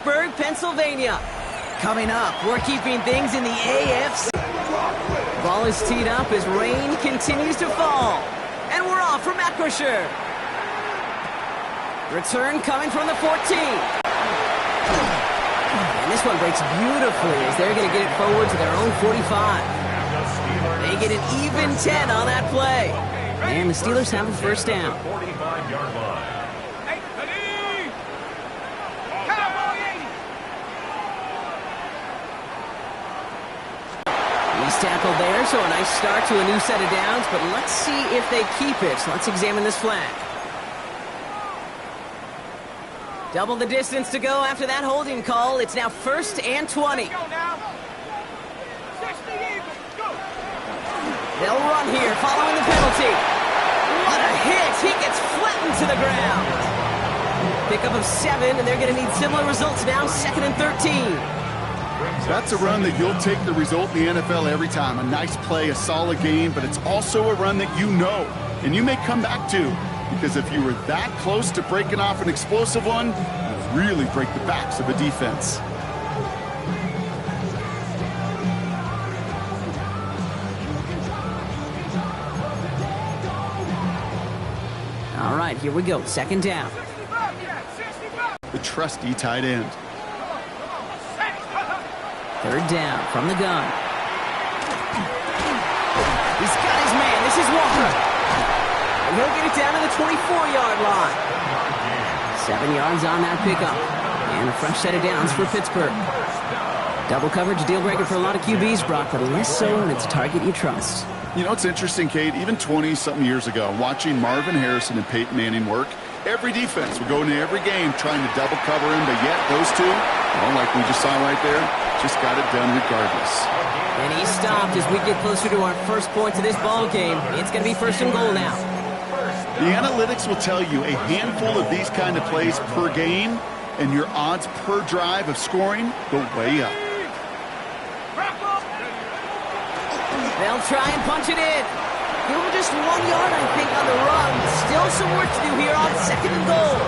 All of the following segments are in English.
Pittsburgh, Pennsylvania. Coming up, we're keeping things in the AFC. Ball is teed up as rain continues to fall. And we're off for Matt Crusher. Return coming from the 14. And this one breaks beautifully as they're going to get it forward to their own 45. They get an even 10 on that play. And the Steelers have a first down. 45-yard line. He's tackled there, so a nice start to a new set of downs, but let's see if they keep it. So let's examine this flag. Double the distance to go after that holding call. It's now 1st and 20. They'll run here following the penalty. What a hit! He gets flattened to the ground. Pickup of 7, and they're going to need similar results now, 2nd and 13. That's a run that you'll take the result in the NFL every time. A nice play, a solid game, but it's also a run that you know and you may come back to, because if you were that close to breaking off an explosive one, you really break the backs of a defense. All right, here we go. 2nd down. The trusty tight end. 3rd down from the gun. He's got his man. This is Walker. And he'll get it down to the 24-yard line. 7 yards on that pickup. And a fresh set of downs for Pittsburgh. Double coverage, deal breaker for a lot of QBs, Brock, but less so when it's a target you trust. You know, it's interesting, Kate, even 20-something years ago, watching Marvin Harrison and Peyton Manning work, every defense would go into every game trying to double cover him, but yet those two, well, like we just saw right there, just got it done regardless. And he stopped as we get closer to our first point to this ball game. It's going to be 1st and goal now. The analytics will tell you a handful of these kind of plays per game, and your odds per drive of scoring go way up. They'll try and punch it in. Give him just 1 yard, I think, on the run. Still some work to do here on 2nd and goal.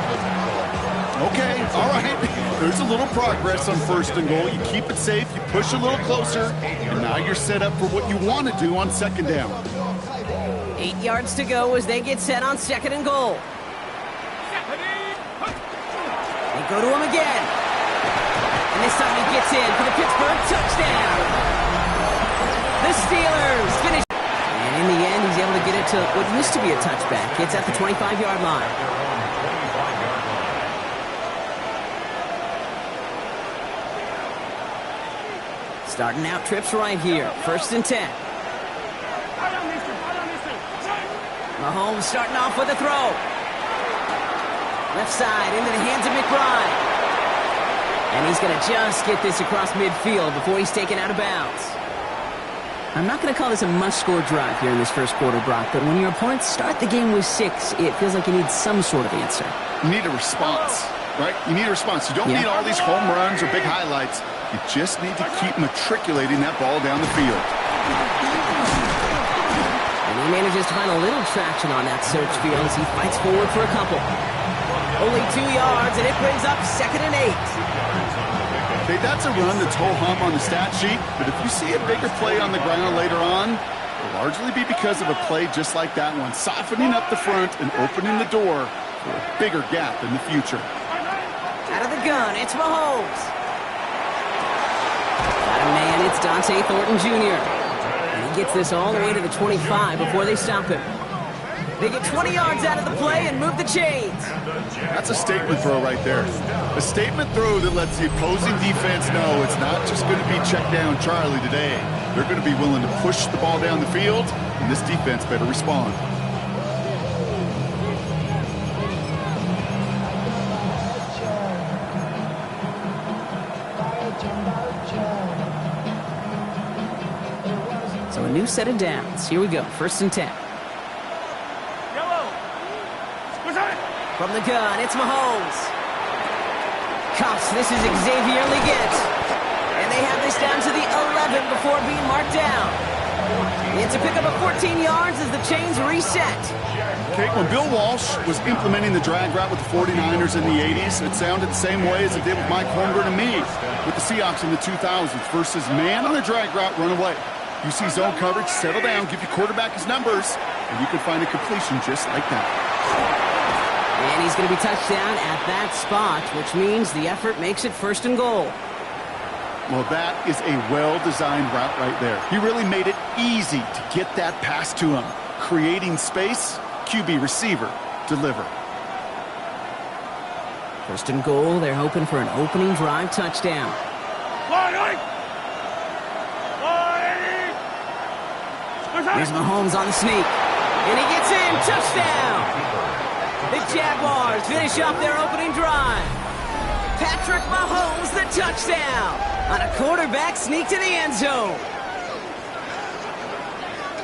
Okay, all right. There's a little progress on 1st and goal. You keep it safe, you push a little closer, and now you're set up for what you want to do on 2nd down. 8 yards to go as they get set on 2nd and goal. They go to him again. And this time he gets in for the Pittsburgh touchdown. The Steelers finish. And in the end, he's able to get it to what used to be a touchback. It's at the 25-yard line. Starting out trips right here. 1st and 10. Mahomes starting off with a throw. Left side into the hands of McBride. And he's going to just get this across midfield before he's taken out of bounds. I'm not going to call this a must-score drive here in this first quarter, Brock, but when your opponents start the game with 6, it feels like you need some sort of answer. You need a response, right? You need a response. You don't need all these home runs or big highlights. You just need to keep matriculating that ball down the field. And he manages to find a little traction on that search field as he fights forward for a couple. Only 2 yards, and it brings up 2nd and 8. Okay, that's a run that's ho-hum on the stat sheet, but if you see a bigger play on the ground later on, it'll largely be because of a play just like that one, softening up the front and opening the door for a bigger gap in the future. Out of the gun, it's Mahomes. Got a man, it's Dante Thornton Jr. And he gets this all the way to the 25 before they stop him. They get 20 yards out of the play and move the chains. That's a statement throw right there. A statement throw that lets the opposing defense know it's not just going to be check down Charlie today. They're going to be willing to push the ball down the field, and this defense better respond. So a new set of downs. Here we go. 1st and 10. From the gun, it's Mahomes. Cuffs, this is Xavier Leggett. And they have this down to the 11 before being marked down. It's a pickup of 14 yards as the chains reset. Okay, when Bill Walsh was implementing the drag route with the 49ers in the 80s, it sounded the same way as it did with Mike Holmgren and me with the Seahawks in the 2000s versus man on the drag route, run away. You see zone coverage, settle down, give your quarterback his numbers, and you can find a completion just like that. And he's going to be touchdown at that spot, which means the effort makes it 1st and goal. Well, that is a well-designed route right there. He really made it easy to get that pass to him. Creating space, QB receiver, deliver. 1st and goal, they're hoping for an opening drive touchdown. Here's Mahomes on the sneak. And he gets in, touchdown! The Jaguars finish off their opening drive. Patrick Mahomes, the touchdown on a quarterback sneak to the end zone.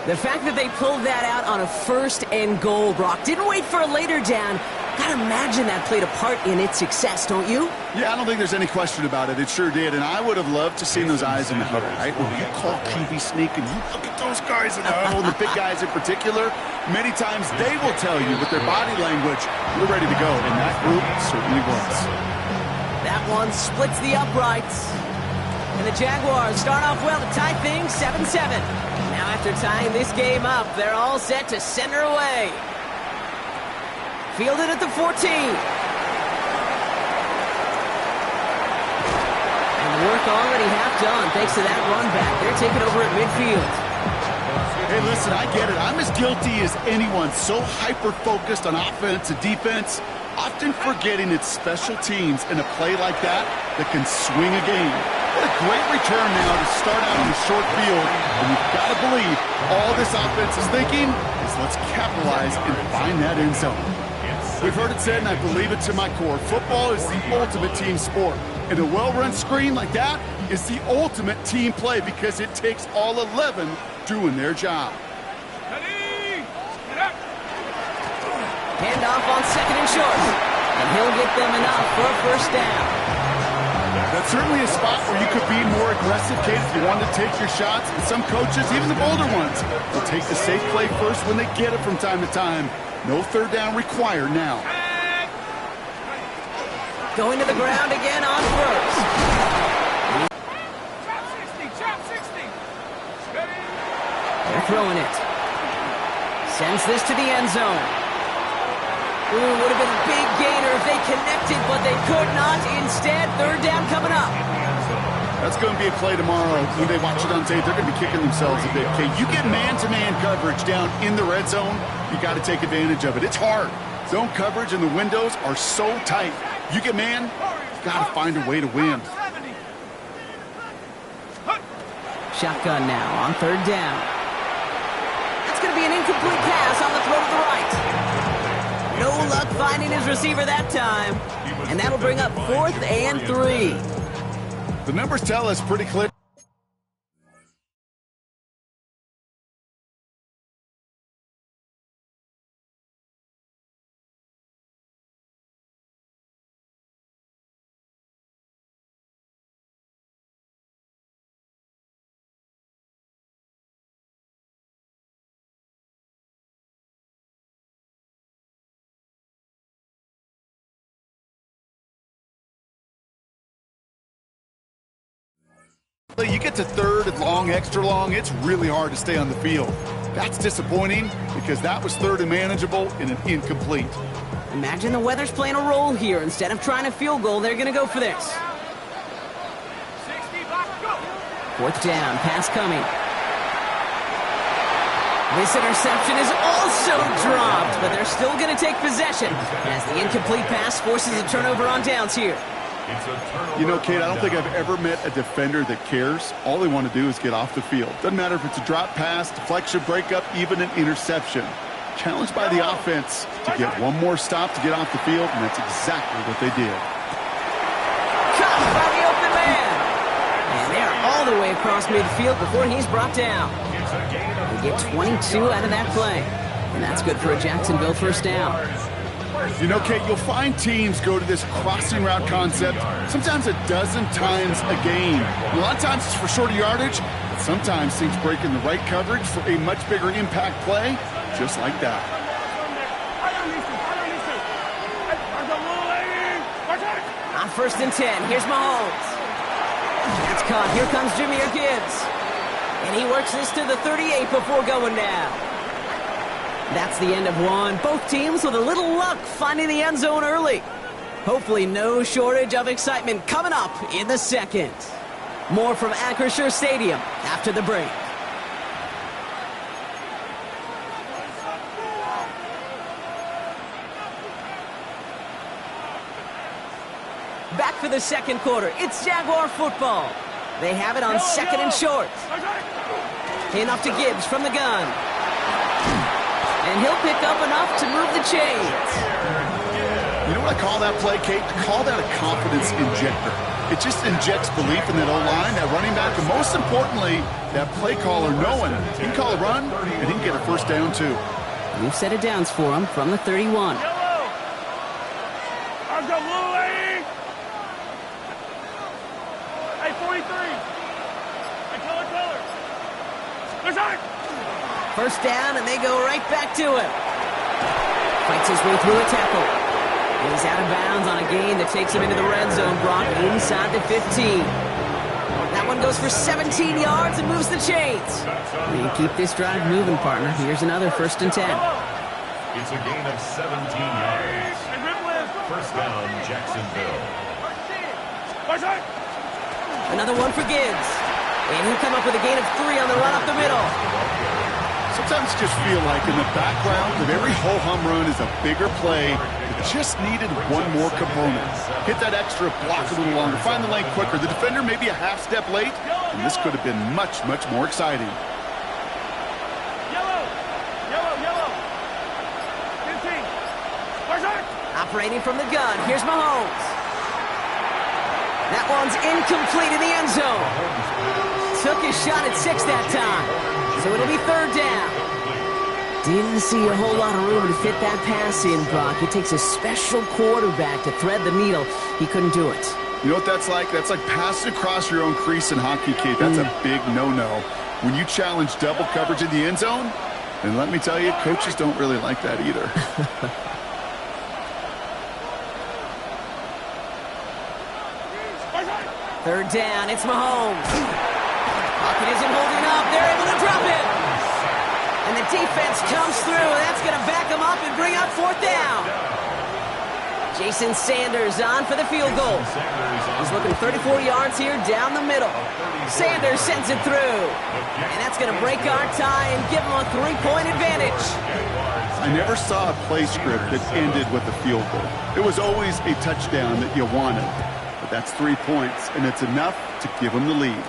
The fact that they pulled that out on a 1st and goal, Brock, didn't wait for a later down. Gotta imagine that played a part in its success, don't you? Yeah, I don't think there's any question about it. It sure did, and I would have loved to see those eyes in the huddle, right? When you call QB sneak and you look at those guys in the huddle, the big guys in particular, many times they will tell you with their body language, we're ready to go, and that group certainly was. That one splits the uprights. And the Jaguars start off well to tie things 7-7. Now after tying this game up, they're all set to send her away. Fielded at the 14. And the work already half done thanks to that run back. They're taking over at midfield. Hey, listen, I get it. I'm as guilty as anyone. So hyper-focused on offense and defense, often forgetting it's special teams in a play like that can swing a game. What a great return now to start out on the short field. And you've got to believe all this offense is thinking is let's capitalize and find that end zone. We've heard it said, and I believe it to my core, football is the ultimate team sport. And a well-run screen like that is the ultimate team play because it takes all 11 doing their job. Handoff on 2nd and short. And he'll get them enough for a 1st down. That's certainly a spot where you could be more aggressive, Kate, if you wanted to take your shots. But some coaches, even the bolder ones, will take the safe play first when they get it from time to time. No 3rd down required now. Going to the ground again on 1st. Chop 60. They're throwing it. Sends this to the end zone. Ooh, would have been a big gainer if they connected, but they could not. Instead, 3rd down coming up. That's going to be a play tomorrow. When they watch it on tape, they're going to be kicking themselves a bit. Okay, you get man-to-man coverage down in the red zone, you got to take advantage of it. It's hard. Zone coverage and the windows are so tight. You get man, you got to find a way to win. Shotgun now on 3rd down. That's going to be an incomplete pass on the throw to the right. No luck finding his receiver that time. And that'll bring up 4th and 3. The numbers tell us pretty clear. You get to 3rd and long, extra long, it's really hard to stay on the field. That's disappointing because that was 3rd and manageable and an incomplete. Imagine the weather's playing a role here. Instead of trying a field goal, they're going to go for this. 4th down, pass coming. This interception is also dropped, but they're still going to take possession as the incomplete pass forces a turnover on downs here. You know, Kate, I don't think I've ever met a defender that cares. All they want to do is get off the field. Doesn't matter if it's a drop pass, deflection, breakup, even an interception. Challenged by the offense to get one more stop to get off the field, and that's exactly what they did. Caught by the open man. And they're all the way across midfield before he's brought down. They get 22 out of that play. And that's good for a Jacksonville 1st down. You know, Kate, you'll find teams go to this crossing route concept sometimes a dozen times a game. A lot of times it's for shorter yardage. Sometimes teams break in the right coverage for a much bigger impact play, just like that. On 1st and 10, here's Mahomes. That's caught. Here comes Jahmyr Gibbs. And he works this to the 38 before going down. That's the end of one. Both teams with a little luck finding the end zone early. Hopefully no shortage of excitement coming up in the second. More from Acrisure Stadium after the break. Back for the second quarter. It's Jaguar football. They have it on 2nd and short. Handoff to Gibbs from the gun. And he'll pick up enough to move the chains. You know what I call that play, Kate? I call that a confidence injector. It just injects belief in that O-line, that running back, and most importantly, that play caller knowing he can call a run and he can get a first down too. New set of downs for him from the 31. First down, and they go right back to him. Fights his way through a tackle. And he's out of bounds on a gain that takes him into the red zone, Brock, inside the 15. That one goes for 17 yards and moves the chains. You keep this drive moving, partner. Here's another 1st and 10. It's a gain of 17 yards. First down, Jacksonville. Another one for Gibbs. And he'll come up with a gain of 3 on the run up the middle. Sometimes just feel like in the background that every ho-hum run is a bigger play. It just needed one more component. Hit that extra block a little longer. Find the lane quicker. The defender may be a half step late, and this could have been much, much more exciting. Operating from the gun. Here's Mahomes. That one's incomplete in the end zone. Took his shot at 6 that time. So it'll be 3rd down. Didn't see a whole lot of room to fit that pass in, Brock. It takes a special quarterback to thread the needle. He couldn't do it. You know what that's like? That's like passing across your own crease in hockey, Kate. That's a big no-no. When you challenge double coverage in the end zone, and let me tell you, coaches don't really like that either. 3rd down, it's Mahomes. Pocket isn't holding up. They're able to drop it. And the defense comes through, and that's going to back them up and bring up 4th down. Jason Sanders on for the field goal. He's looking 34 yards here down the middle. Sanders sends it through. And that's going to break our tie and give them a 3-point advantage. I never saw a play script that ended with a field goal. It was always a touchdown that you wanted. But that's 3 points, and it's enough to give them the lead.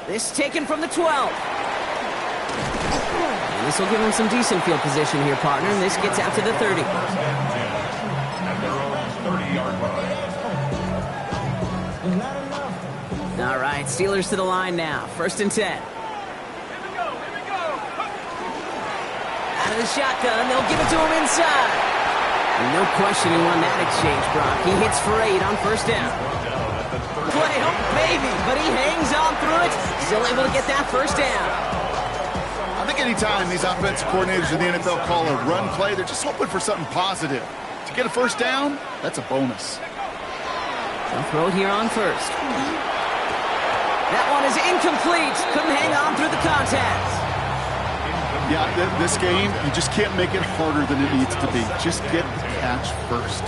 This taken from the 12. And this will give them some decent field position here, partner. And this gets out to the 30. All right, Steelers to the line now. 1st and 10. Out of the shotgun, they'll give it to him inside. No questioning on that exchange, Brock. He hits for 8 on 1st down. Play, oh baby, but he hangs on through it. Still able to get that 1st down. I think anytime these offensive coordinators in the NFL call a run play, they're just hoping for something positive. To get a 1st down, that's a bonus. They'll throw it here on 1st. That one is incomplete. Couldn't hang on through the contact. Yeah, this game, you just can't make it harder than it needs to be. Just get the catch first.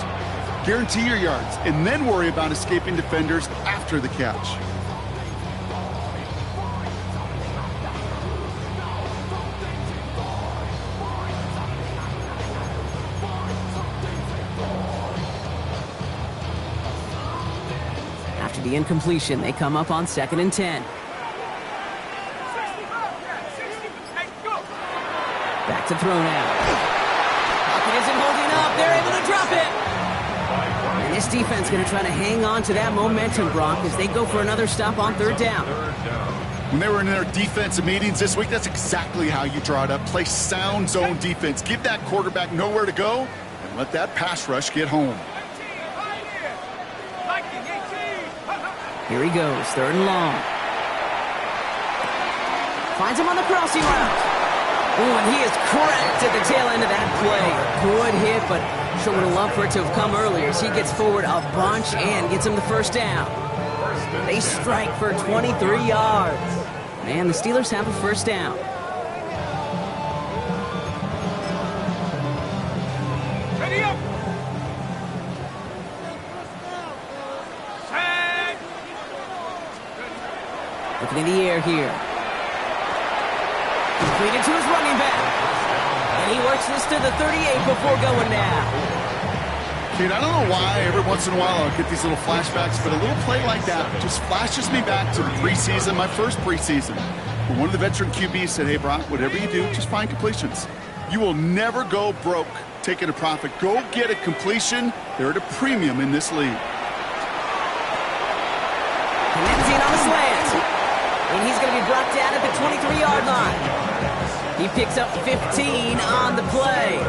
Guarantee your yards, and then worry about escaping defenders after the catch. After the incompletion, they come up on 2nd and 10. Back to throw now. Pocket isn't holding up. They're able to drop it. And this defense going to try to hang on to that momentum, Brock, as they go for another stop on 3rd down. When they were in their defensive meetings this week, that's exactly how you draw it up. Play sound zone defense. Give that quarterback nowhere to go, and let that pass rush get home. Here he goes, 3rd and long. Finds him on the crossing route. Ooh, and he is cracked at the tail end of that play. Good hit, but sure would have loved for it to have come earlier as he gets forward a bunch and gets him the first down. They strike for 23 yards. And the Steelers have a first down. Ready up! Looking in the air here. Completed to his running back. And he works this to the 38 before going down. Kid, I don't know why every once in a while I'll get these little flashbacks, but a little play like that just flashes me back to the preseason, my first preseason. When one of the veteran QBs said, hey, Brock, whatever you do, just find completions. You will never go broke taking a profit. Go get a completion. They're at a premium in this league. Connects in on the slant. And he's going to be brought down at the 23-yard line. He picks up 15 on the play.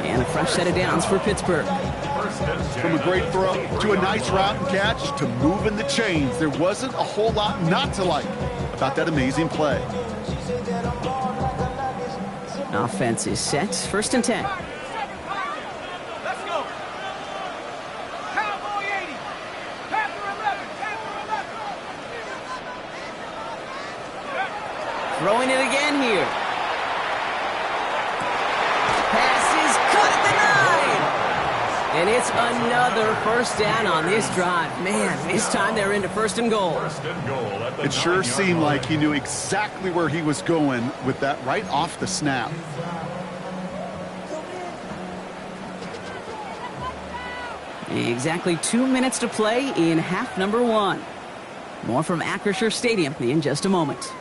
And a fresh set of downs for Pittsburgh. From a great throw to a nice route and catch to moving the chains. There wasn't a whole lot not to like about that amazing play. Offense is set. 1st and 10. Let's go. Cowboy 80. Panther 11. Panther 11. Throwing it again here. Pass is cut at the 9. And it's another first down on this drive. Man, this time they're into 1st and goal. It sure seemed like he knew exactly where he was going with that right off the snap. Exactly 2 minutes to play in half number 1. More from Acrisure Stadium in just a moment.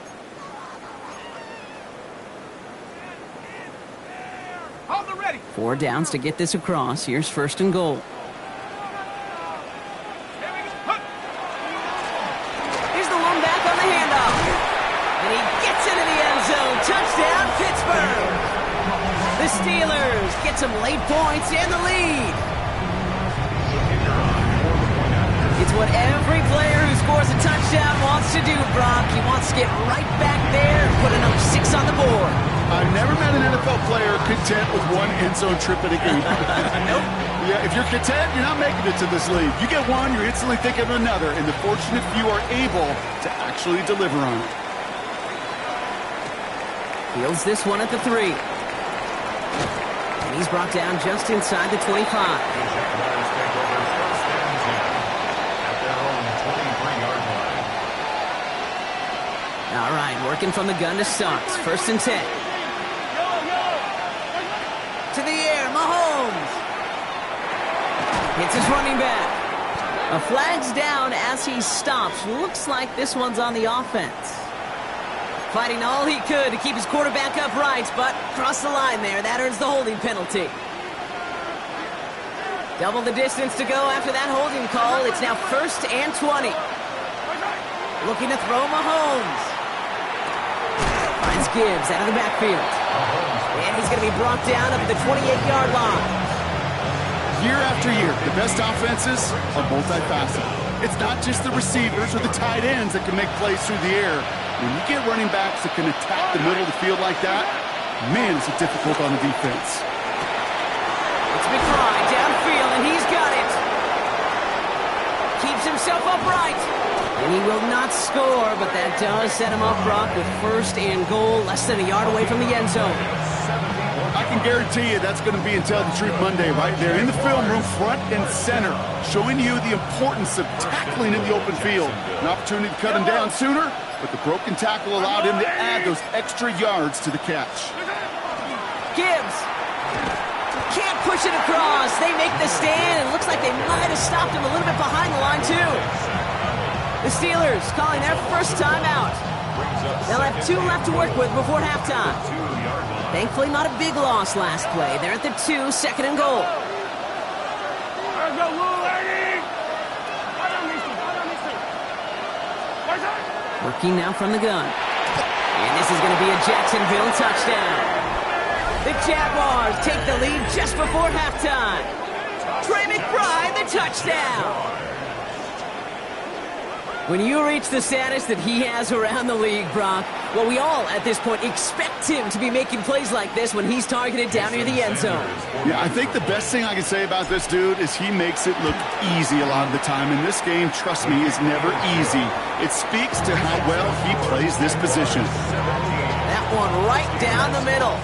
Hold the ready. 4 downs to get this across. Here's 1st and goal. Here's the one back on the handoff. And he gets into the end zone. Touchdown, Pittsburgh. The Steelers get some late points and the lead. It's what every player who scores a touchdown wants to do, Brock. He wants to get right back there and put another 6 on the board. I've never met an NFL player content with one end zone trip at a game. Nope. Yeah, if you're content, you're not making it to this league. You get one, you're instantly thinking of another, and the fortunate few are able to actually deliver on it. Fields this one at the 3. And he's brought down just inside the 25. All right, working from the gun to start. 1st and 10. To the air, Mahomes. Hits his running back. A flag's down as he stops. Looks like this one's on the offense. Fighting all he could to keep his quarterback upright, but crossed the line there. That earns the holding penalty. Double the distance to go after that holding call. It's now 1st and 20. Looking to throw Mahomes. Finds Gibbs out of the backfield. And he's going to be brought down up at the 28-yard line. Year after year, the best offenses are multifaceted. It's not just the receivers or the tight ends that can make plays through the air. When you get running backs that can attack the middle of the field like that, man, is it difficult on the defense. It's McBride downfield, and he's got it. Keeps himself upright. And he will not score, but that does set him up, Brock, with 1st and goal, less than a yard away from the end zone. I can guarantee you that's going to be in Tell the Truth Monday right there in the film room, front and center, showing you the importance of tackling in the open field. An opportunity to cut him down sooner, but the broken tackle allowed him to add those extra yards to the catch. Gibbs can't push it across. They make the stand. It looks like they might have stopped him a little bit behind the line, too. The Steelers calling their first timeout. They'll have 2 left to work with before halftime. Thankfully, not a big loss last play. They're at the 2, 2nd and goal. Working now from the gun. And this is going to be a Jacksonville touchdown. The Jaguars take the lead just before halftime. Trey McBride, the touchdown. When you reach the status that he has around the league, Brock, Well, we all, at this point, expect him to be making plays like this when he's targeted down near the end zone. Yeah, I think the best thing I can say about this dude is he makes it look easy a lot of the time. And this game, trust me, is never easy. It speaks to how well he plays this position. That one right down the middle.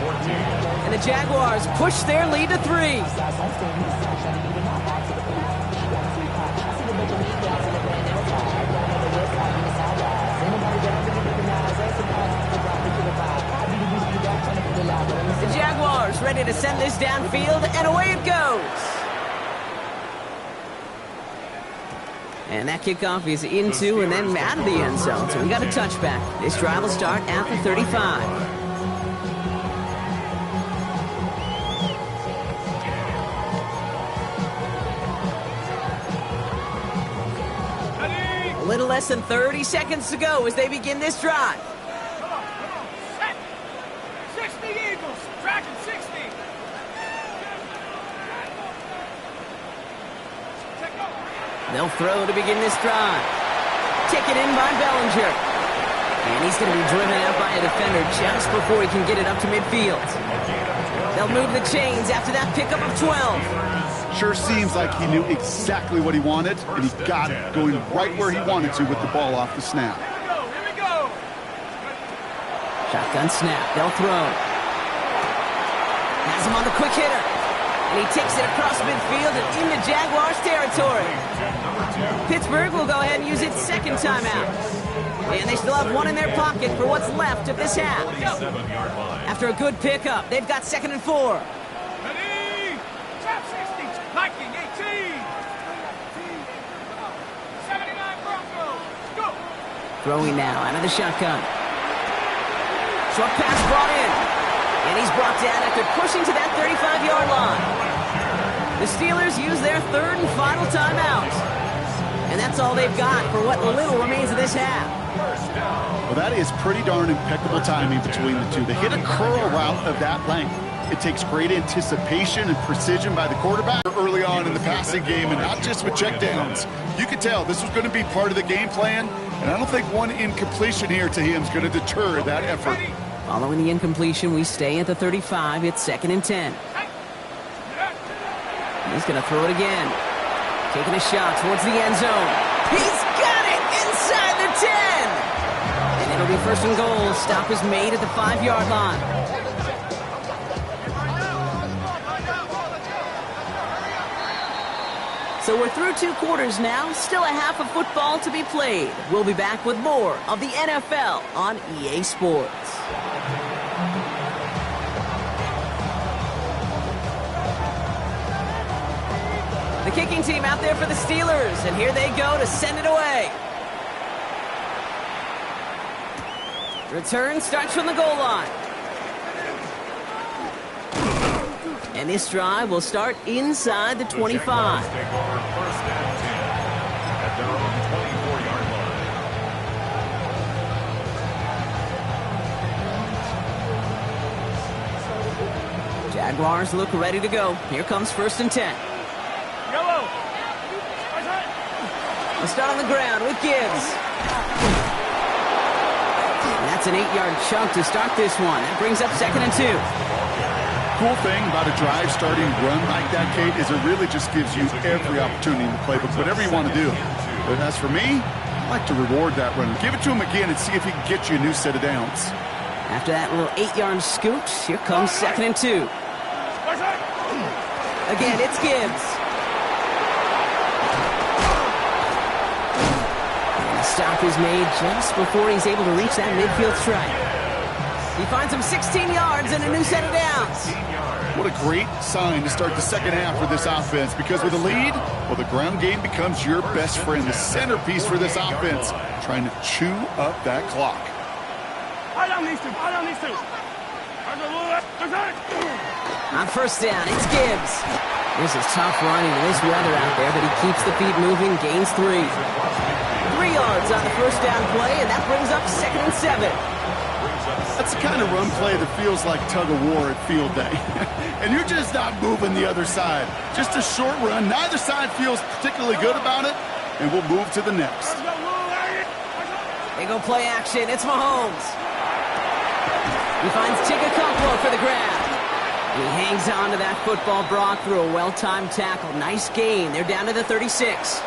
And the Jaguars push their lead to 3. The Jaguars ready to send this downfield, and away it goes. And that kickoff is into and then out of the end zone, so we got a touchback. This drive will start at the 35. A little less than 30 seconds to go as they begin this drive. Set. 60 Eagles. Tracking 60. They'll throw to begin this drive. Taken in by Bellinger. And he's going to be driven out by a defender just before he can get it up to midfield. They'll move the chains after that pickup of 12. Sure seems like he knew exactly what he wanted, and he got it, going right where he wanted to with the ball off the snap. Here we go. Shotgun snap. They'll throw. Has him on the quick hitter. And he takes it across midfield and into Jaguars territory. Pittsburgh will go ahead and use its second timeout. And they still have one in their pocket for what's left of this half. After a good pickup, they've got 2nd and 4. Ready. Top 60. Viking 18. 79 Broncos. Go. Throwing now out of the shotgun. Short pass brought in. And he's brought down after pushing to that 35-yard line. The Steelers use their 3rd and final timeout. And that's all they've got for what little remains of this half. Well, that is pretty darn impeccable timing between the two. They hit a curl route of that length. It takes great anticipation and precision by the quarterback early on in the passing game, and not just with checkdowns. You could tell this was going to be part of the game plan, and I don't think one incompletion here to him is going to deter that effort. Following the incompletion, we stay at the 35. It's 2nd and 10. He's going to throw it again. Taking a shot towards the end zone. He's got it inside the 10. And it'll be 1st and goal. Stop is made at the 5-yard line. So we're through 2 quarters now. Still a half of football to be played. We'll be back with more of the NFL on EA Sports. The kicking team out there for the Steelers, and here they go to send it away. Return starts from the goal line. And this drive will start inside the 25. Jaguars look ready to go. Here comes 1st and 10. Yellow. We'll start on the ground with Gibbs. And that's an 8-yard chunk to start this one. That brings up 2nd and 2. Cool thing about a drive starting run like that, Kate, is it really just gives you every opportunity in the playbook, whatever you want to do. But as for me, I like to reward that run. Give it to him again and see if he can get you a new set of downs. After that little 8-yard scoot, here comes 2nd and 2. Again, it's Gibbs. And the stop is made just before he's able to reach that midfield strike. He finds him 16 yards and a new set of downs. What a great sign to start the second half for this offense, because with a lead, well, the ground game becomes your best friend, the centerpiece for this offense, trying to chew up that clock. On 1st down, it's Gibbs. This is tough running in this weather out there, but he keeps the feet moving, gains 3. 3 yards on the 1st down play, and that brings up 2nd and 7. That's the kind of run play that feels like tug-of-war at field day. And you're just not moving the other side. Just a short run. Neither side feels particularly good about it, and we'll move to the next. They go play action. It's Mahomes. He finds Chigakonkwo for the grab. And he hangs on to that football, Brock, through a well-timed tackle. Nice gain. They're down to the 36.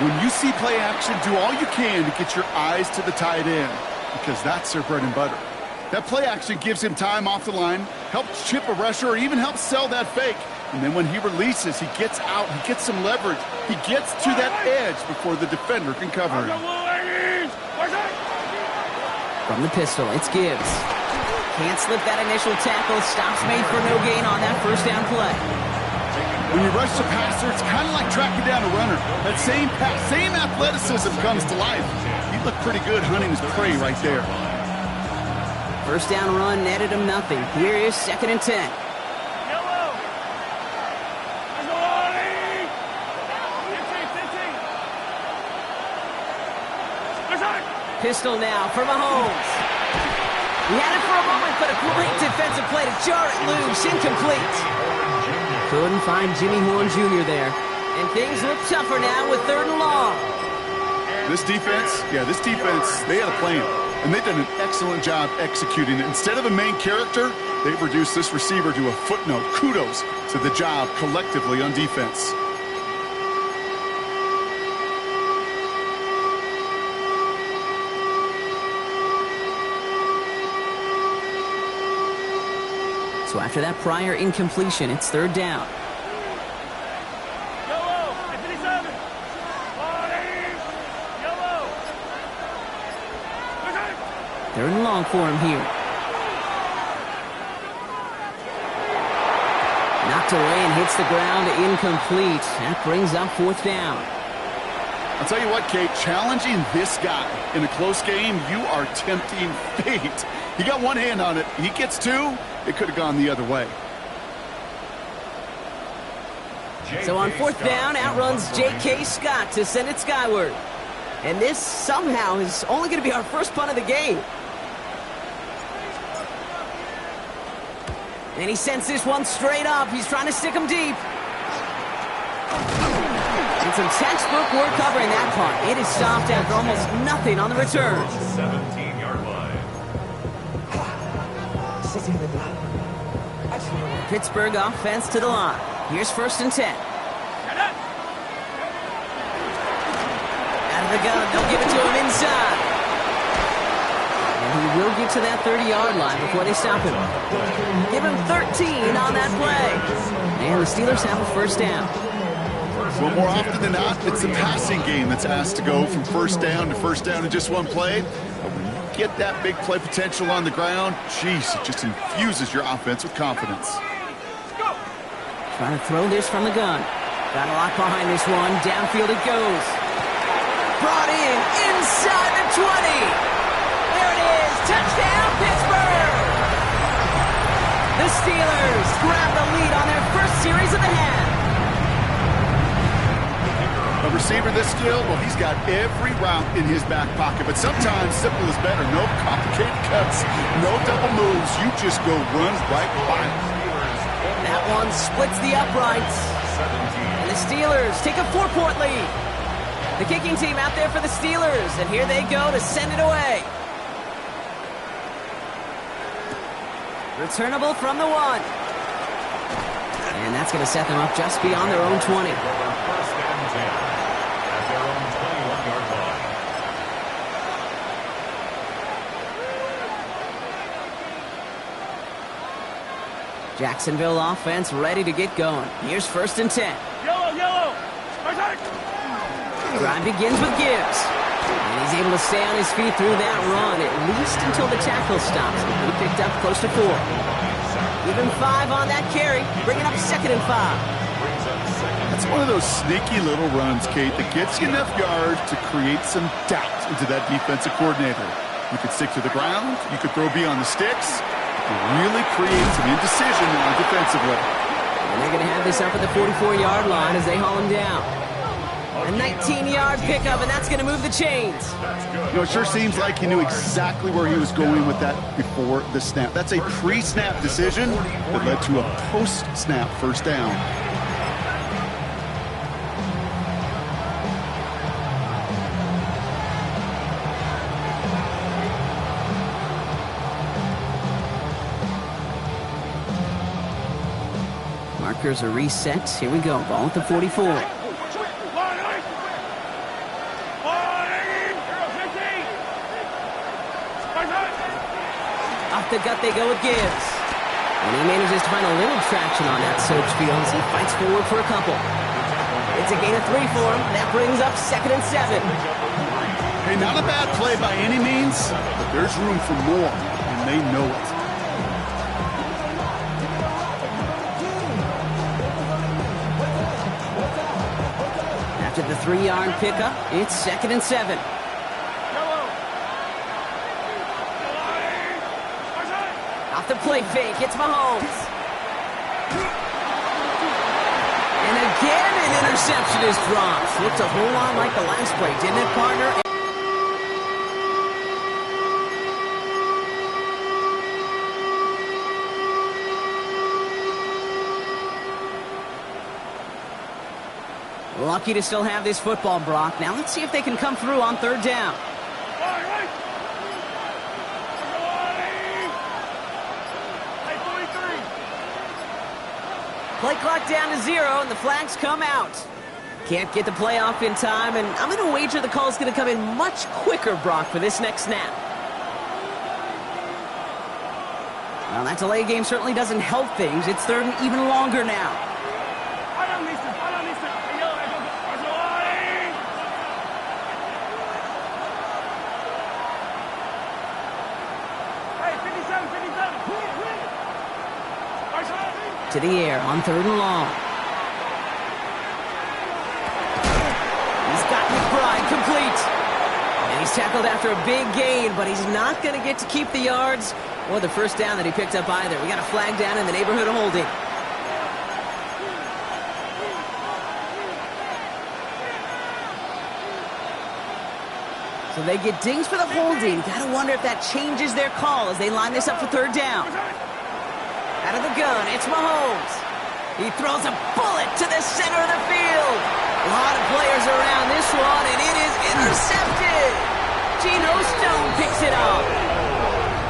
When you see play action, do all you can to get your eyes to the tight end, because that's their bread and butter. That play action gives him time off the line, helps chip a rusher, or even helps sell that fake. And then when he releases, he gets out, he gets some leverage. He gets to that edge before the defender can cover him. From the pistol, it's Gibbs. Can't slip that initial tackle. Stops made for no gain on that first down play. When you rush the passer, it's kind of like tracking down a runner. That same pass, same athleticism comes to life. He looked pretty good hunting his prey right there. First down run netted him nothing. Here is 2nd and 10. Pistol now for Mahomes. He had it for a moment, but a great defensive play to jar it loose. Incomplete. Couldn't find Jimmy Horn Jr. there. And things look tougher now with 3rd and long. This defense, they had a plan. And they've done an excellent job executing it. Instead of a main character, they've reduced this receiver to a footnote. Kudos to the job collectively on defense. So after that prior incompletion, it's 3rd down. Third and long for him here. Knocked away and hits the ground, incomplete. That brings up 4th down. I'll tell you what, Kate, challenging this guy in a close game, you are tempting fate. He got one hand on it. He gets 2. It could have gone the other way. So on 4th down, outruns J.K. Scott to send it skyward. And this somehow is only going to be our first punt of the game. And he sends this one straight up. He's trying to stick him deep. And some textbook work covering that punt. It is stopped after almost nothing on the return. 17-yard line. Pittsburgh offense to the line. Here's 1st and 10. Out of the gun. They'll give it to him inside. And he will get to that 30-yard line before they stop him. Give him 13 on that play. And the Steelers have a 1st down. Well, more often than not, it's the passing game that's asked to go from 1st down to 1st down in just one play. But when you get that big play potential on the ground, geez, it just infuses your offense with confidence. Trying to throw this from the gun. Got a lot behind this one. Downfield it goes. Brought in inside the 20. There it is. Touchdown, Pittsburgh. The Steelers grab the lead on their first series of the half. A receiver this skilled, well, he's got every route in his back pocket. But sometimes simple is better. No complicated cuts, no double moves. You just go run right by him. That one splits the uprights. And the Steelers take a 4-point lead. The kicking team out there for the Steelers. And here they go to send it away. Returnable from the 1. And that's going to set them up just beyond their own 20. Jacksonville offense ready to get going. Here's 1st and 10. Yellow. Drive begins with Gibbs. And he's able to stay on his feet through that run, at least until the tackle stops. He picked up close to 4. Give him 5 on that carry, bringing up 2nd and 5. That's one of those sneaky little runs, Kate, that gets you enough yards to create some doubt into that defensive coordinator. You could stick to the ground. You could throw beyond the sticks. Really create some indecision defensively. And they're going to have this up at the 44-yard line as they haul him down. A 19-yard pickup, and that's going to move the chains. You know, it sure seems like he knew exactly where he was going with that before the snap. That's a pre-snap decision that led to a post-snap 1st down. markers are reset. Here we go. Ball at the 44. Off the gut they go with Gibbs. And he manages to find a little traction on that search field as he fights forward for a couple. It's a gain of 3 for him. That brings up 2nd and 7. Hey, not a bad play by any means, but there's room for more, and they know it. After the 3-yard pickup, it's 2nd and 7. Off the play fake, it's Mahomes. And again, an interception is dropped. Looked a whole lot like the last play, didn't it, partner? Lucky to still have this football, Brock. Now let's see if they can come through on 3rd down. Play clock down to 0, and the flags come out. Can't get the play off in time, and I'm going to wager the call's going to come in much quicker, Brock, for this next snap. Well, that delay game certainly doesn't help things. It's 3rd and even longer now. To the air on 3rd and long. He's got McBride complete. And he's tackled after a big gain, but he's not going to get to keep the yards or the 1st down that he picked up either. We got a flag down in the neighborhood of holding. So they get dings for the holding. Got to wonder if that changes their call as they line this up for 3rd down. Out of the gun, it's Mahomes. He throws a bullet to the center of the field. A lot of players around this one, and it is intercepted. Geno Stone picks it up.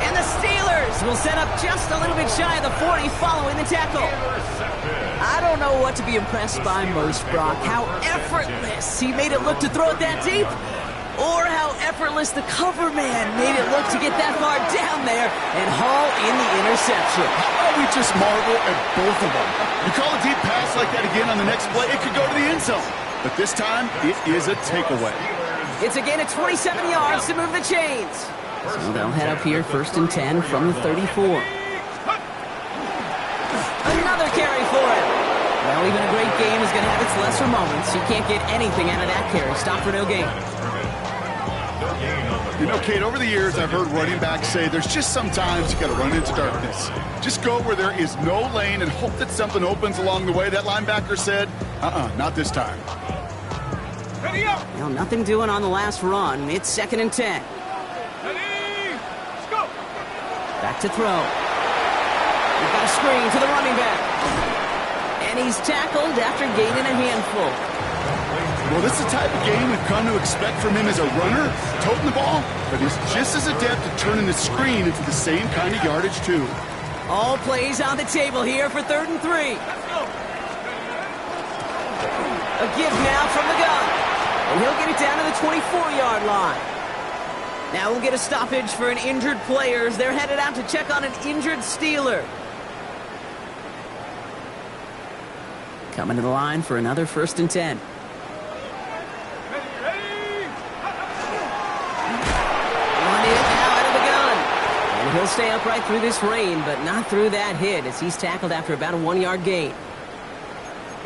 And the Steelers will set up just a little bit shy of the 40 following the tackle. I don't know what to be impressed by most, Brock. How effortless he made it look to throw it that deep, or how effortless the cover man made it look to get that far down there and haul in the interception. How about we just marvel at both of them? You call a deep pass like that again on the next play, it could go to the end zone. But this time, it is a takeaway. It's a gain of 27 yards to move the chains. So they'll head up here 1st and 10 from the 34. Another carry for him. Well, even a great game is going to have its lesser moments. You can't get anything out of that carry. Stop for no gain. You know, Kate, over the years, I've heard running backs say there's just sometimes you got to run into darkness. Just go where there is no lane and hope that something opens along the way. That linebacker said, not this time. Well, nothing doing on the last run. It's 2nd and 10. Back to throw. We've got a screen to the running back. And he's tackled after gaining a handful. Well, this is the type of game we've come to expect from him as a runner, toting the ball, but he's just as adept at turning the screen into the same kind of yardage, too. All plays on the table here for 3rd and 3. A give now from the gun. And he'll get it down to the 24-yard line. Now we'll get a stoppage for an injured player as they're headed out to check on an injured Steeler. Coming to the line for another 1st and 10. He'll stay upright through this rain, but not through that hit as he's tackled after about a 1-yard gain.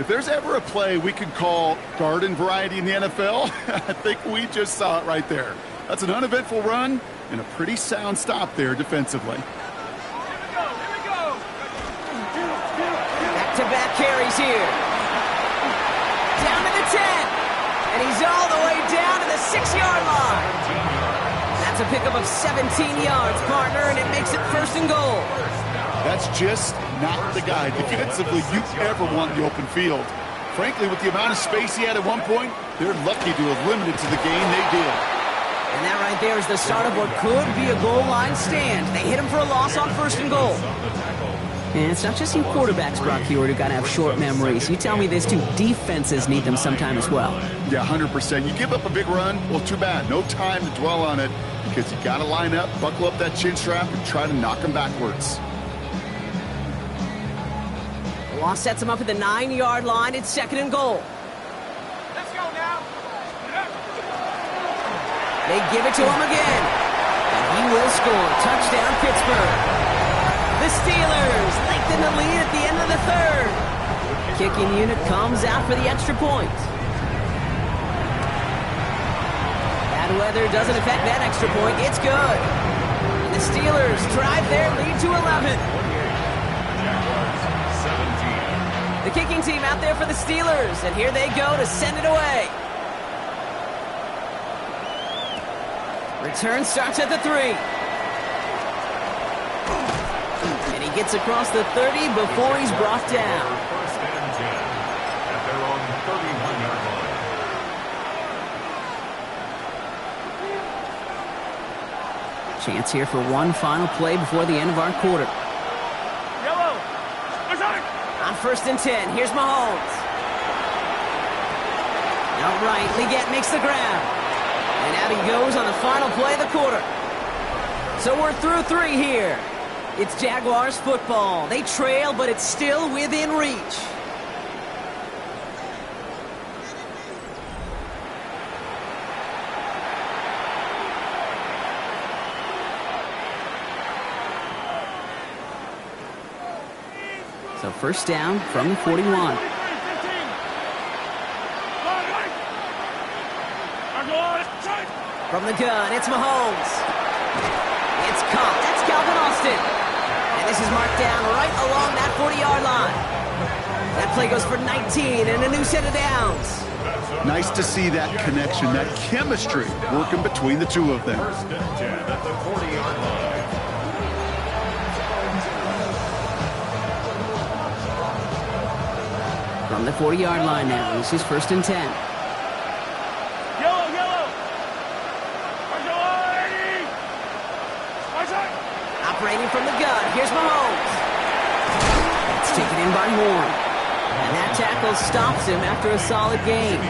If there's ever a play we could call garden variety in the NFL, I think we just saw it right there. That's an uneventful run and a pretty sound stop there defensively. Back-to-back carries here. Down to the 10. And he's all the way down to the 6-yard line. That's a pickup of 17 yards, partner, and it makes it 1st and goal. That's just not the guy defensively you ever want in the open field. Frankly, with the amount of space he had at one point, they're lucky to have limited to the gain they did. And that right there is the start of what could be a goal line stand. They hit him for a loss on 1st and goal. And it's not just you quarterbacks, Brock Huard, who got to have short memories. You tell me this too, defenses need them sometime as well. Yeah, 100%. You give up a big run, well, too bad. No time to dwell on it because you got to line up, buckle up that chin strap, and try to knock them backwards. The loss sets him up at the 9-yard line. It's 2nd and goal. Let's go now. They give it to him again. And he will score. Touchdown, Pittsburgh. The Steelers lengthen the lead at the end of the 3rd. Kicking unit comes out for the extra point. Bad weather doesn't affect that extra point. It's good. And the Steelers drive their lead to 11. The kicking team out there for the Steelers, and here they go to send it away. Return starts at the 3. And he gets across the 30 before he's brought down. 1st and 10 at their own 31-yard line. Chance here for one final play before the end of our quarter. Yellow. On 1st and 10, here's Mahomes. Outright, Leggett makes the grab. And out he goes on the final play of the quarter. So we're through 3 here. It's Jaguars football. They trail, but it's still within reach. So 1st down from the 41. From the gun, it's Mahomes. It's caught. That's Calvin Austin. And this is marked down right along that 40-yard line. That play goes for 19 and a new set of downs. Nice to see that connection, that chemistry working between the two of them. 1st and 10 at the 40-yard line. From the 40-yard line now, this is 1st and 10. Yellow. Operating from the gun, here's Mahomes. It's taken in by Horn. And that tackle stops him after a solid gain.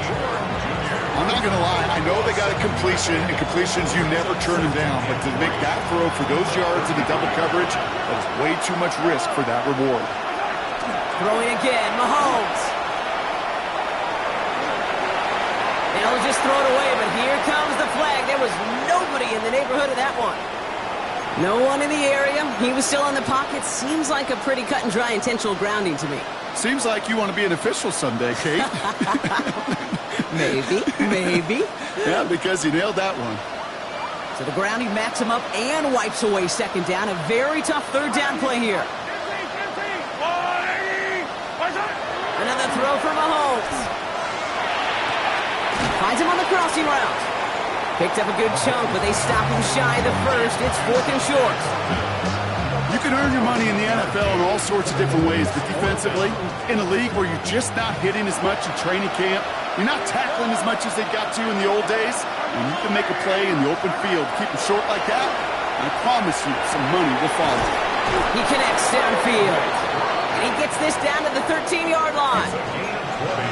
I'm not going to lie. I know they got a completion, and completions, you never turn them down. But to make that throw for those yards in the double coverage, that is way too much risk for that reward. Throwing again, Mahomes. They'll just throw it away, but here comes the flag. There was nobody in the neighborhood of that one. No one in the area. He was still in the pocket. Seems like a pretty cut and dry intentional grounding to me. Seems like you want to be an official someday, Kate. Maybe. Yeah, because you nailed that one. So the grounding backs him up and wipes away 2nd down. A very tough 3rd down play here. Another throw for Mahomes. Finds him on the crossing route. Picked up a good chunk, but they stop him shy of the 1st. It's 4th and short. You can earn your money in the NFL in all sorts of different ways, but defensively, in a league where you're just not hitting as much in training camp, you're not tackling as much as they got to in the old days, and you can make a play in the open field, keep them short like that, I promise you some money will follow. He connects downfield. And he gets this down to the 13-yard line.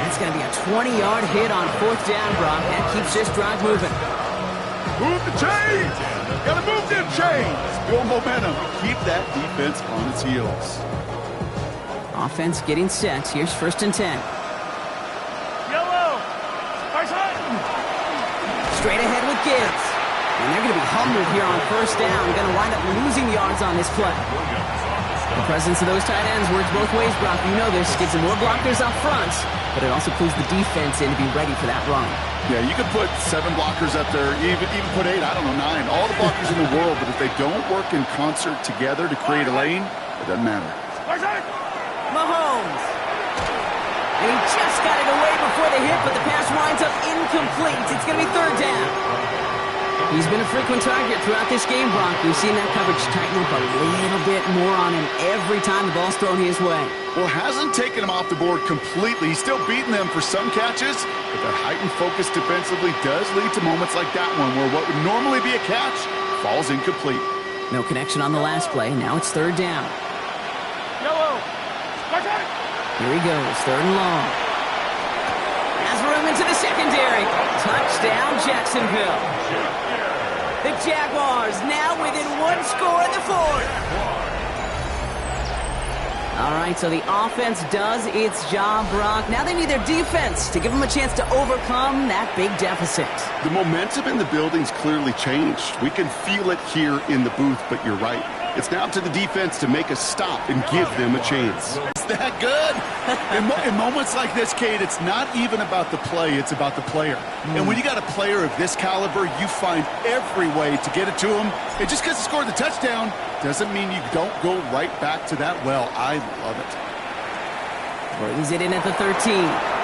It's going to be a 20-yard hit on 4th down, Brock. That keeps this drive moving. Move the chains! Gotta move them chains! Build momentum. Keep that defense on its heels. Offense getting set. Here's 1st and 10. Yellow. Straight ahead with Gibbs. And they're going to be humbled here on 1st down. Going to wind up losing yards on this play. The presence of those tight ends works both ways, Brock. You know this. Gives them more blockers up front, but it also pulls the defense in to be ready for that run. Yeah, you could put 7 blockers up there, even put 8, I don't know, 9. All the blockers in the world, but if they don't work in concert together to create a lane, it doesn't matter. Mahomes. And he just got it away before the hit, but the pass winds up incomplete. It's going to be 3rd down. He's been a frequent target throughout this game, Brock. We've seen that coverage tighten up a little bit more on him every time the ball's thrown his way. Well, hasn't taken him off the board completely. He's still beating them for some catches, but that heightened focus defensively does lead to moments like that one where what would normally be a catch falls incomplete. No connection on the last play. Now it's 3rd down. Yellow. Here he goes, 3rd and long. Has room into the secondary. Touchdown, Jacksonville. The Jaguars now within 1 score in the 4th. All right, so the offense does its job, Brock. Now they need their defense to give them a chance to overcome that big deficit. The momentum in the building's clearly changed. We can feel it here in the booth, but you're right. It's now up to the defense to make a stop and give them a chance. It's that good. In moments like this, Kate, it's not even about the play, it's about the player. And when you got a player of this caliber, you find every way to get it to him. And just because he scored the touchdown doesn't mean you don't go right back to that well. I love it. Brings it in at the 13.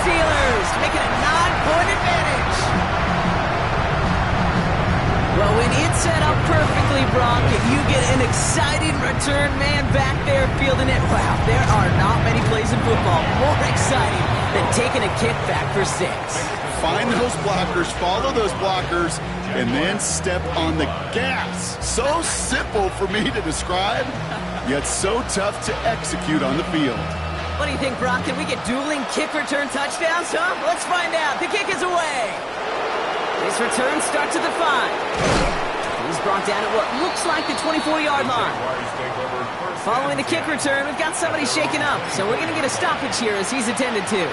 Steelers making a 9-point advantage. Well, when it's set up perfectly, Brock, and you get an exciting return man back there fielding it, wow, there are not many plays in football more exciting than taking a kick back for 6. Find those blockers, follow those blockers, and then step on the gas. So simple for me to describe, yet so tough to execute on the field. What do you think, Brock? Can we get dueling kick return touchdowns, huh? Let's find out. The kick is away. This return starts at the 5. He's brought down at what looks like the 24-yard line. Following the kick return, we've got somebody shaken up, so we're going to get a stoppage here as he's attended to.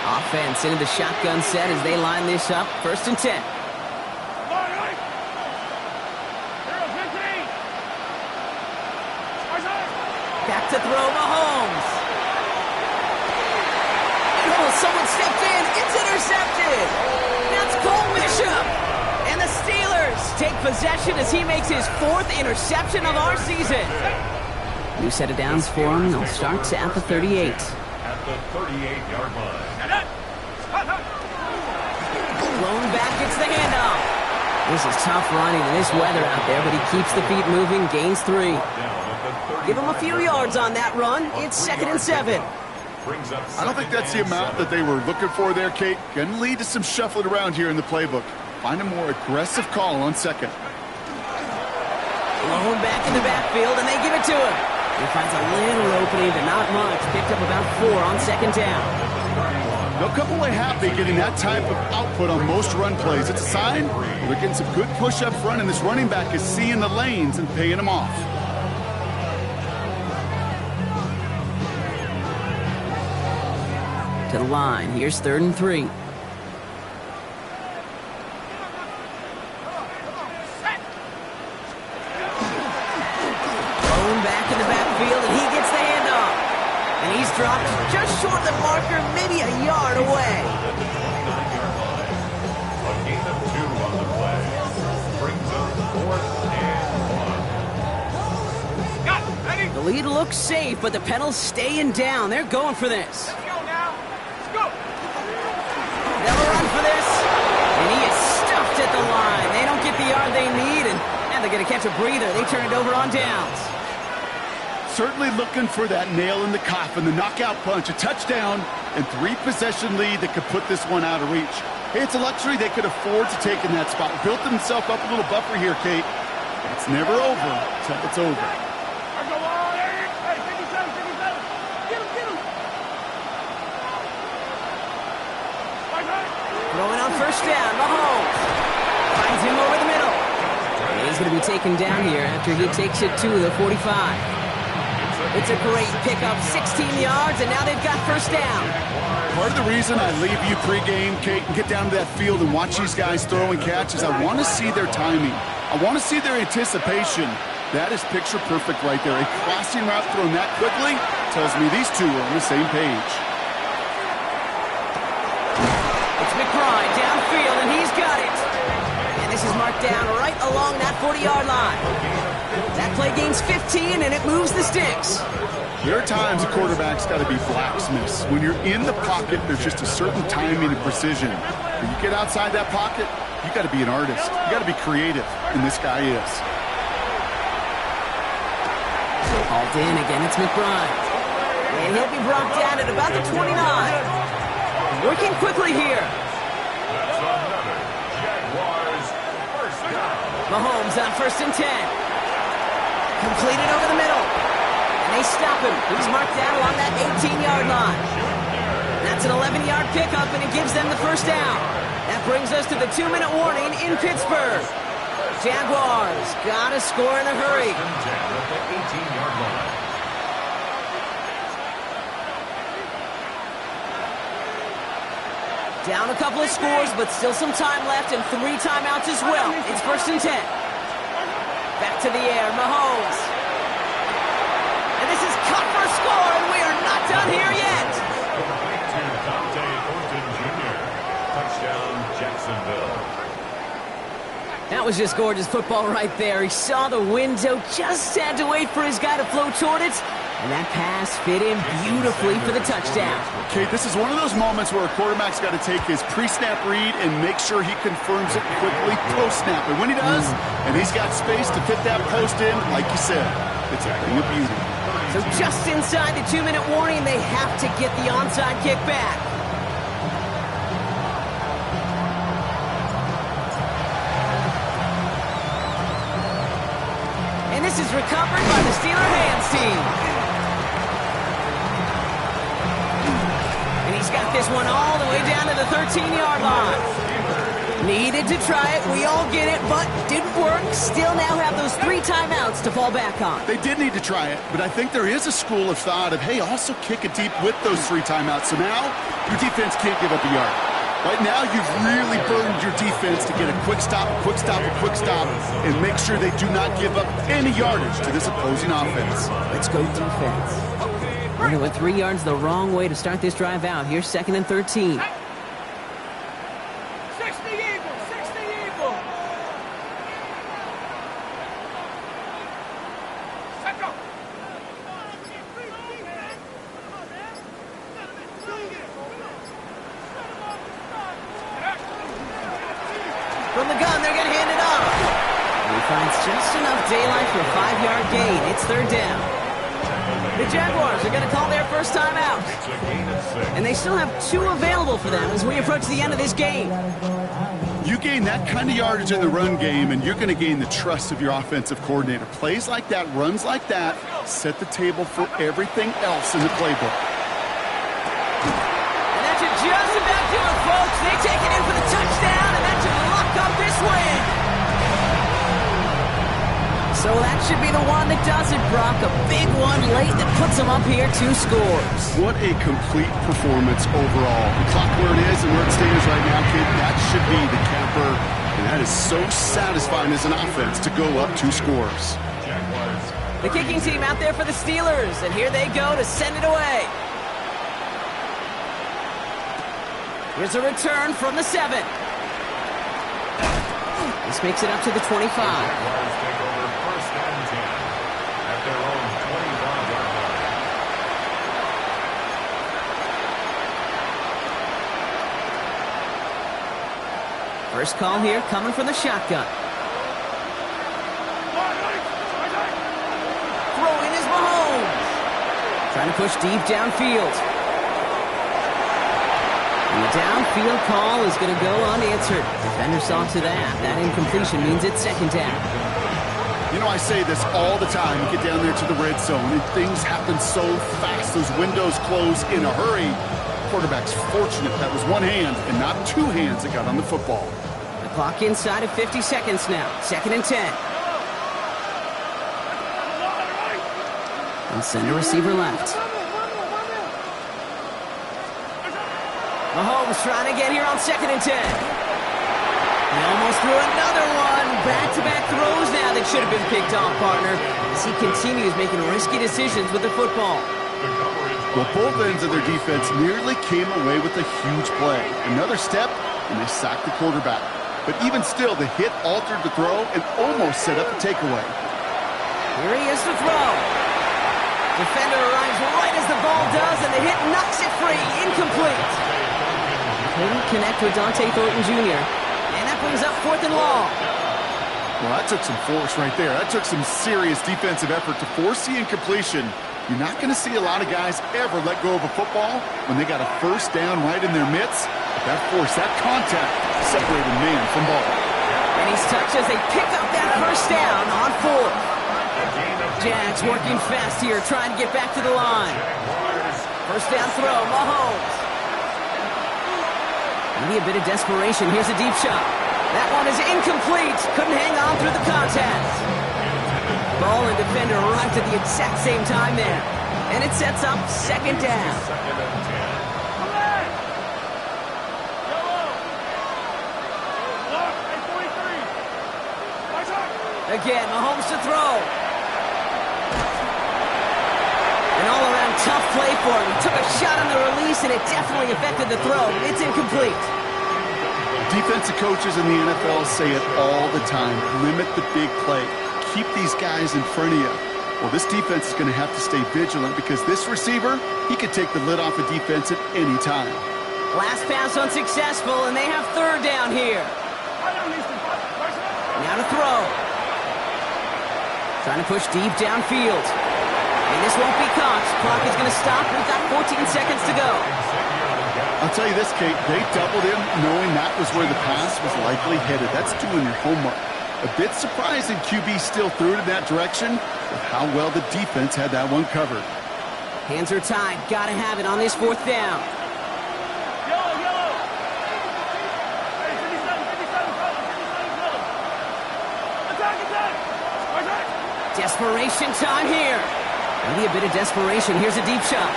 Offense into the shotgun set as they line this up. 1st and 10. Back to throw, Mahomes. Oh, someone stepped in. It's intercepted. That's Cole Bishop. And the Steelers take possession as he makes his 4th interception of our season. New set of downs for him. They'll start at the 38. At the 38-yard line. Blown back, it's the handoff. This is tough running in this weather out there, but he keeps the feet moving, gains 3. Give him a few yards on that run. It's 2nd and 7. I don't think that's the amount that they were looking for there, Kate. Going to lead to some shuffling around here in the playbook. Find a more aggressive call on 2nd. Blown back in the backfield, and they give it to him. He finds a little opening, but not much. Picked up about 4 on 2nd down. They'll come away happy getting that type of output on most run plays. It's a sign they're getting some good push up front, and this running back is seeing the lanes and paying them off. To the line. Here's 3rd and 3. Thrown back in the backfield, and he gets the handoff. And he's dropped just short of the marker, maybe a yard away. A gain of 2 on the play. Brings up 4th and 1. The lead looks safe, but the Penals staying down. They're going for this. They'll run for this, and he is stuffed at the line. They don't get the yard they need, and now they're going to catch a breather. They turn it over on downs. Certainly looking for that nail in the coffin, the knockout punch, a touchdown, and 3-possession lead that could put this one out of reach. Hey, it's a luxury they could afford to take in that spot. Built himself up a little buffer here, Kate. It's never over until it's over. Throwing on 1st down, Mahomes finds him over the middle. And he's going to be taken down here after he takes it to the 45. It's a great pickup, 16 yards, and now they've got 1st down. Part of the reason I leave you pregame, Kate, and get down to that field and watch these guys throw and catch is I want to see their timing. I want to see their anticipation. That is picture perfect right there. A crossing route thrown that quickly tells me these two are on the same page. McBride downfield, and he's got it. And this is marked down right along that 40-yard line. That play gains 15, and it moves the sticks. There are times a quarterback's got to be blacksmiths. When you're in the pocket, there's just a certain timing and precision. When you get outside that pocket, you got to be an artist. You got to be creative, and this guy is. Hauled in again, it's McBride. And he'll be brought down at about the 29. Working quickly here. That's another Jaguars first down. Mahomes on 1st and 10. Completed over the middle. And they stop him. He's marked down along that 18-yard line. That's an 11-yard pickup, and it gives them the first down. That brings us to the 2-minute warning in Pittsburgh. Jaguars got to score in a hurry. 1st and 10 at the 18-yard line. Down a couple of scores, but still some time left and 3 timeouts as well. It's 1st and 10. Back to the air, Mahomes. And this is cut for a score, and we are not done here yet. To Dante Orton Jr. Touchdown, Jacksonville. That was just gorgeous football right there. He saw the window, just had to wait for his guy to float toward it, and that pass fit in beautifully for the touchdown. Okay, this is one of those moments where a quarterback's got to take his pre-snap read and make sure he confirms it quickly post-snap. And when he does, and he's got space to fit that post in, like you said, it's a thing of beauty. So just inside the 2-minute warning, they have to get the onside kick back. And this is recovered by the Steeler hands team. And he's got this one all the way down to the 13-yard line. Needed to try it, we all get it, but didn't work. Still now have those 3 timeouts to fall back on. They did need to try it, but I think there is a school of thought of, hey, also kick it deep with those 3 timeouts. So now your defense can't give up a yard. Right now, you've really burdened your defense to get a quick stop, and make sure they do not give up any yardage to this opposing offense. Let's go defense. They went 3 yards the wrong way to start this drive out. Here's 2nd and 13. 60 Eagles! 60 Eagles! Set go! From the gun, they're going to hand it off. And he finds just enough daylight for a 5-yard gain. It's 3rd down. The Jaguars are going to call their first time out. It's a gain of 6. And they still have 2 available for them as we approach the end of this game. You gain that kind of yardage in the run game, and you're going to gain the trust of your offensive coordinator. Plays like that, runs like that, set the table for everything else in the playbook. And that should just about do it, folks. They take it in for the touchdown, and that should lock up this win. So that should be the one that does it, Brock. A big one late that puts them up here 2 scores. What a complete performance overall. The clock where it is and where it stands right now, kid, that should be the capper. And that is so satisfying as an offense to go up 2 scores. Jaguars. The kicking team out there for the Steelers, and here they go to send it away. Here's a return from the 7. This makes it up to the 25. Jaguars take over 1st and 10 at their own 25-yard line. First call here coming from the shotgun. Throwing is Mahomes. Trying to push deep downfield. And the downfield call is going to go unanswered. Defender saw to that. That incompletion means it's 2nd down. You know, I say this all the time. You get down there to the red zone, and things happen so fast. Those windows close in a hurry. Quarterback's fortunate that was 1 hand and not 2 hands that got on the football. The clock inside of 50 seconds now. 2nd and 10. And send a receiver left. Mahomes trying to get here on 2nd and 10. He almost threw another one. Back-to-back throws now that should have been picked off, partner, as he continues making risky decisions with the football. Well, both ends of their defense nearly came away with a huge play. Another step, and they sacked the quarterback. But even still, the hit altered the throw and almost set up the takeaway. Here he is to throw. Defender arrives right as the ball does, and the hit knocks it free. Incomplete. Couldn't connect with Dante Thornton Jr. And that brings up 4th and long. Well, that took some force right there. That took some serious defensive effort to force the incompletion. You're not going to see a lot of guys ever let go of a football when they got a first down right in their midst. But that force, that contact, separated man from ball. And he's touched as they pick up that first down on 4th. Jags working fast here, trying to get back to the line. First down throw, Mahomes. Maybe a bit of desperation. Here's a deep shot. That one is incomplete. Couldn't hang on through the contact. Ball and defender arrived at the exact same time there. And it sets up second down. Again, Mahomes to throw. An all-around tough play for him. He took a shot on the release, and it definitely affected the throw. It's incomplete. Defensive coaches in the NFL say it all the time. Limit the big play. Keep these guys in front of you. Well, this defense is going to have to stay vigilant because this receiver, he could take the lid off a defense at any time. Last pass unsuccessful, and they have third down here. Now to throw. Trying to push deep downfield. And this won't be caught. Clock is going to stop. We've got 14 seconds to go. I'll tell you this, Kate, they doubled him knowing that was where the pass was likely headed. That's doing your homework. A bit surprising QB still threw it in that direction with how well the defense had that one covered. Hands are tied. Got to have it on this 4th down. Desperation time here. Maybe a bit of desperation. Here's a deep shot.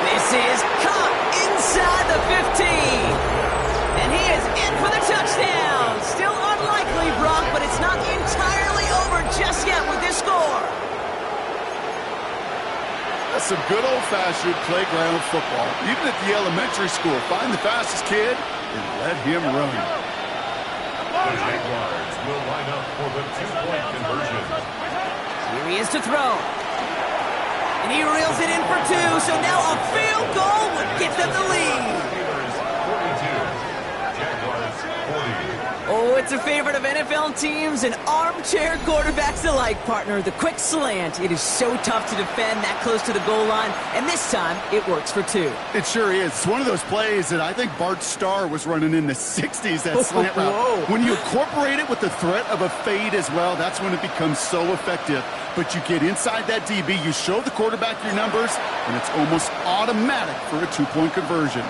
This is caught inside the 15. And he is in for the touchdown. Still unlikely, Brock, but it's not entirely over just yet with this score. That's some good old-fashioned playground football. Even at the elementary school, find the fastest kid and let him run. The Jaguars will line up for the 2-point conversion. Here he is to throw. And he reels it in for 2, so now a field goal would get them the lead. Oh, it's a favorite of NFL teams and armchair quarterbacks alike, partner. The quick slant. It is so tough to defend that close to the goal line, and this time it works for 2. It sure is. It's one of those plays that I think Bart Starr was running in the 60s, that slant route. When you incorporate it with the threat of a fade as well, that's when it becomes so effective. But you get inside that DB, you show the quarterback your numbers, and it's almost automatic for a 2-point conversion.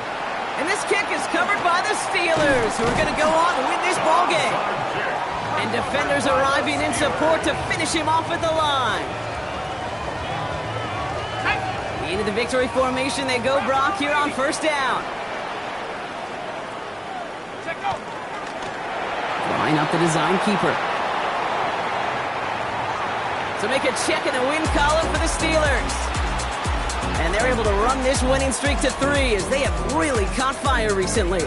And this kick is covered by the Steelers, who are going to go on to win this ballgame. And defenders arriving in support to finish him off at the line. Into the victory formation they go, Brock, here on first down. Line up the design keeper. So make a check in the win column for the Steelers. And they're able to run this winning streak to 3 as they have really caught fire recently.